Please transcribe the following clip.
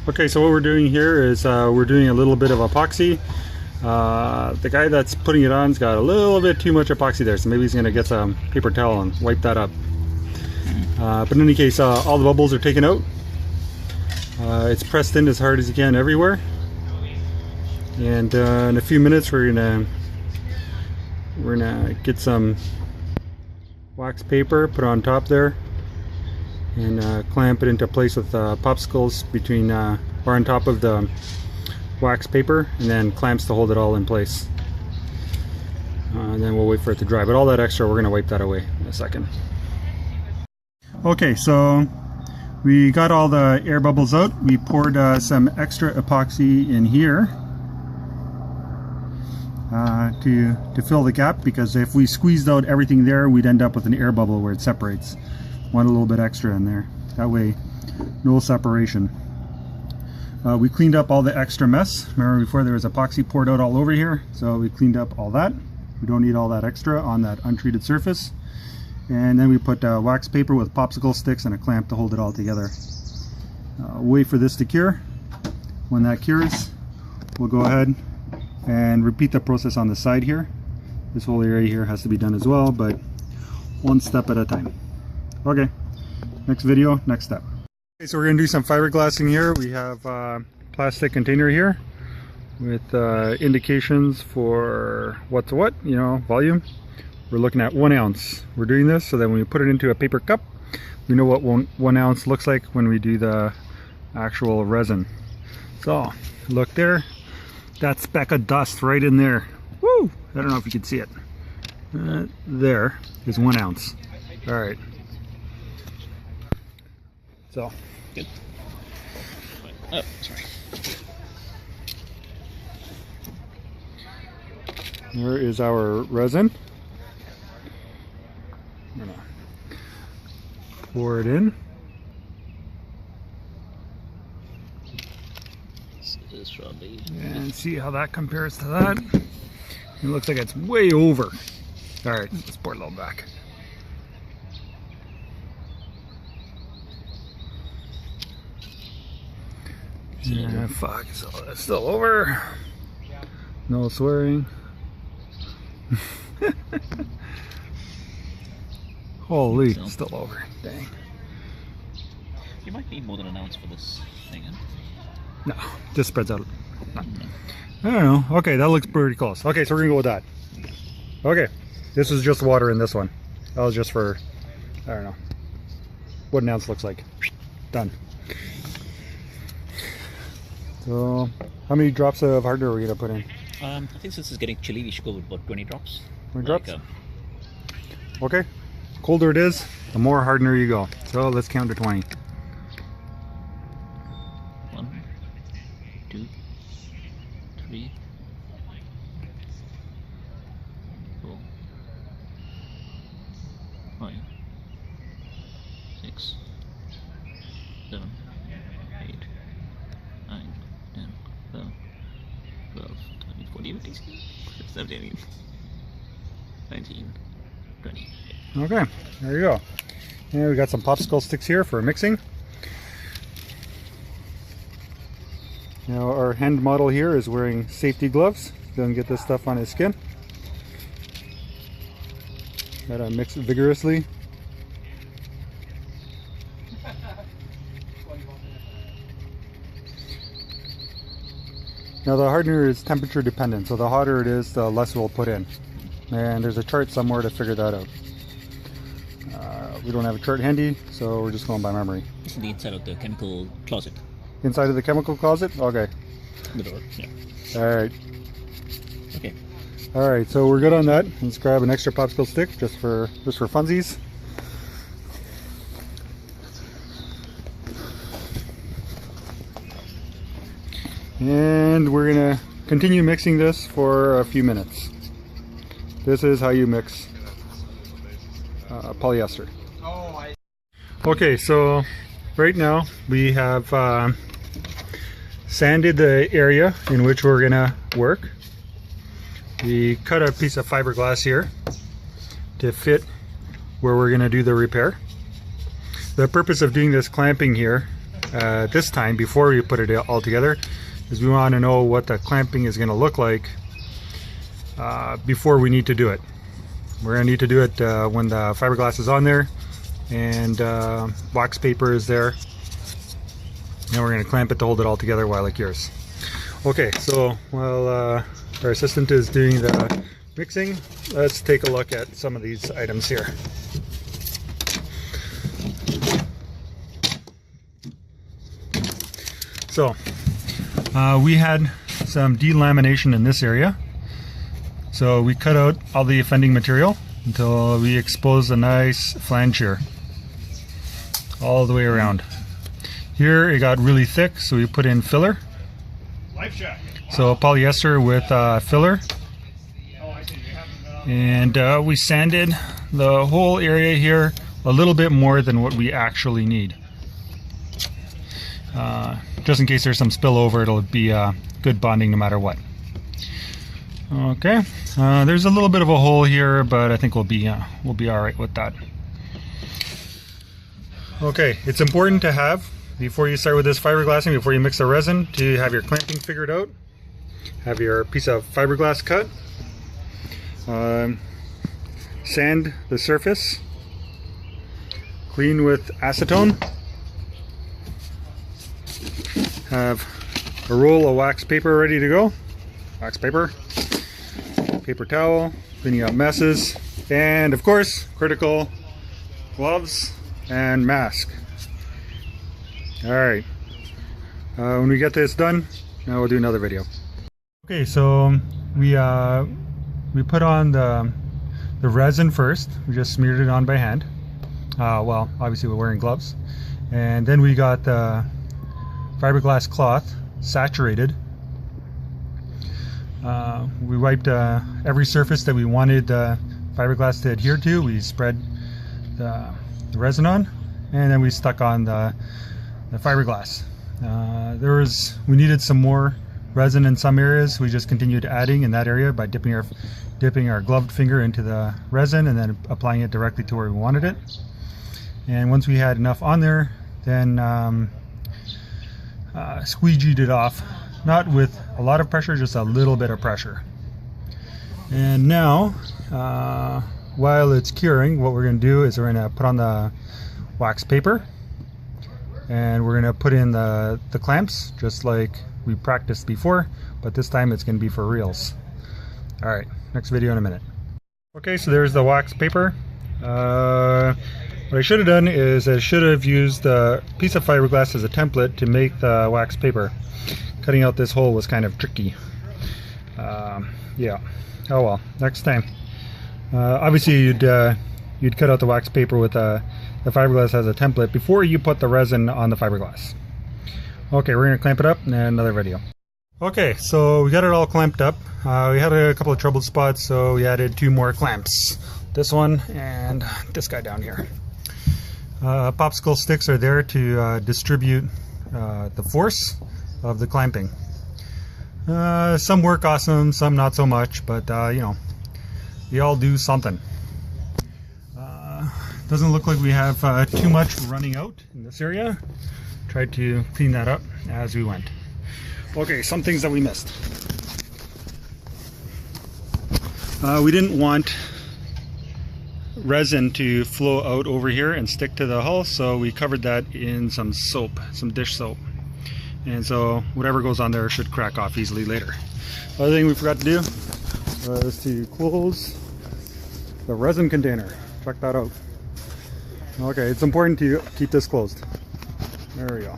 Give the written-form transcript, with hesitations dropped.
Okay, so what we're doing here is we're doing a little bit of epoxy. The guy that's putting it on's got a little bit too much epoxy there, so maybe he's gonna get some paper towel and wipe that up. But in any case, all the bubbles are taken out. It's pressed in as hard as you can everywhere. And in a few minutes we're gonna get some wax paper, put on top there, and clamp it into place with popsicles between or on top of the wax paper, and then clamps to hold it all in place. And then we'll wait for it to dry, but all that extra we're going to wipe that away in a second. Okay, so we got all the air bubbles out. We poured some extra epoxy in here to fill the gap, because if we squeezed out everything there, we'd end up with an air bubble where it separates. Want a little bit extra in there, that way no separation. We cleaned up all the extra mess. Remember before there was epoxy poured out all over here, so we cleaned up all that. We don't need all that extra on that untreated surface. And then we put wax paper with popsicle sticks and a clamp to hold it all together. Wait for this to cure. When that cures, we'll go ahead and repeat the process on the side here. This whole area here has to be done as well, but one step at a time. Okay, next video, next step. Okay, so we're going to do some fiberglassing here. We have a plastic container here with indications for what's what, you know, volume. We're looking at 1 ounce. We're doing this so that when we put it into a paper cup, we know what 1 ounce looks like when we do the actual resin. So, look there. That speck of dust right in there. Woo! I don't know if you can see it. There is 1 ounce. All right. So, good. Oh, sorry. Here is our resin. I'm gonna pour it in. And see how that compares to that. It looks like it's way over. All right, let's pour a little back. Yeah, fuck, so that's still over. No swearing. Holy, still over. Dang. You might need more than an ounce for this thing, huh? No, just spreads out. No. I don't know. Okay, that looks pretty close. Okay, so we're gonna go with that. Okay, this is just water in this one. That was just for, I don't know, what an ounce looks like. Done. So, how many drops of hardener are we gonna put in? I think since this is getting chilly, we should go with about 20 drops. 20 drops? Okay. Colder it is, the more hardener you go. So let's count to 20. 1, 2, 3, 4, 5, 6, 7, 8, 9, 10, 11, 12, 13, 14, 15, 17, 19, 20. Okay, there you go. And we got some popsicle sticks here for mixing. Now our hand model here is wearing safety gloves. Doesn't get this stuff on his skin. Gotta mix it vigorously. Now the hardener is temperature dependent, so the hotter it is, the less we'll put in. And there's a chart somewhere to figure that out. We don't have a chart handy, so we're just going by memory. It's in the inside of the chemical closet. Inside of the chemical closet? Okay. The door, yeah. Alright. Okay. Alright, so we're good on that. Let's grab an extra popsicle stick just for funsies. And we're gonna continue mixing this for a few minutes. This is how you mix polyester. Okay, so right now we have sanded the area in which we're gonna work. We cut a piece of fiberglass here to fit where we're gonna do the repair. The purpose of doing this clamping here this time before we put it all together, is we want to know what the clamping is going to look like before we need to do it. We're going to need to do it when the fiberglass is on there and wax paper is there. And we're going to clamp it to hold it all together while like yours. Okay, so while our assistant is doing the mixing, let's take a look at some of these items here. So we had some delamination in this area, so we cut out all the offending material until we exposed a nice flange here all the way around. Here it got really thick, so we put in filler. So polyester with filler, and we sanded the whole area here a little bit more than what we actually need. Just in case there's some spillover, it'll be good bonding no matter what. Okay, there's a little bit of a hole here, but I think we'll be all right with that. Okay, it's important to have, before you start with this fiberglassing, before you mix the resin, to have your clamping figured out. Have your piece of fiberglass cut. Sand the surface. Clean with acetone. Have a roll of wax paper ready to go. Wax paper. Paper towel. Cleaning out messes. And of course, critical, gloves and mask. Alright. When we get this done, now we'll do another video. Okay, so we put on the resin first. We just smeared it on by hand. Well, obviously we're wearing gloves. And then we got the fiberglass cloth saturated. We wiped every surface that we wanted the fiberglass to adhere to. We spread the resin on, and then we stuck on the fiberglass. We needed some more resin in some areas. We just continued adding in that area by dipping our gloved finger into the resin and then applying it directly to where we wanted it. And once we had enough on there, then squeegeed it off, not with a lot of pressure, just a little bit of pressure. And now while it's curing, what we're going to do is we're going to put on the wax paper, and we're going to put in the clamps just like we practiced before, but this time it's going to be for reals. Alright, next video in a minute. Okay, so there's the wax paper. What I should have done is I should have used a piece of fiberglass as a template to make the wax paper. Cutting out this hole was kind of tricky. Yeah, oh well, next time. Obviously you'd cut out the wax paper with the fiberglass as a template before you put the resin on the fiberglass. Okay, we're going to clamp it up in another video. Okay, so we got it all clamped up. We had a couple of trouble spots, so we added 2 more clamps. This one and this guy down here. Popsicle sticks are there to distribute the force of the clamping. Some work awesome, some not so much, but you know, they all do something. Doesn't look like we have too much running out in this area. Tried to clean that up as we went. Okay, some things that we missed. We didn't want resin to flow out over here and stick to the hull, so we covered that in some soap, some dish soap. And so whatever goes on there should crack off easily later. Other thing we forgot to do was to close the resin container. Check that out. Okay, it's important to keep this closed. There we go.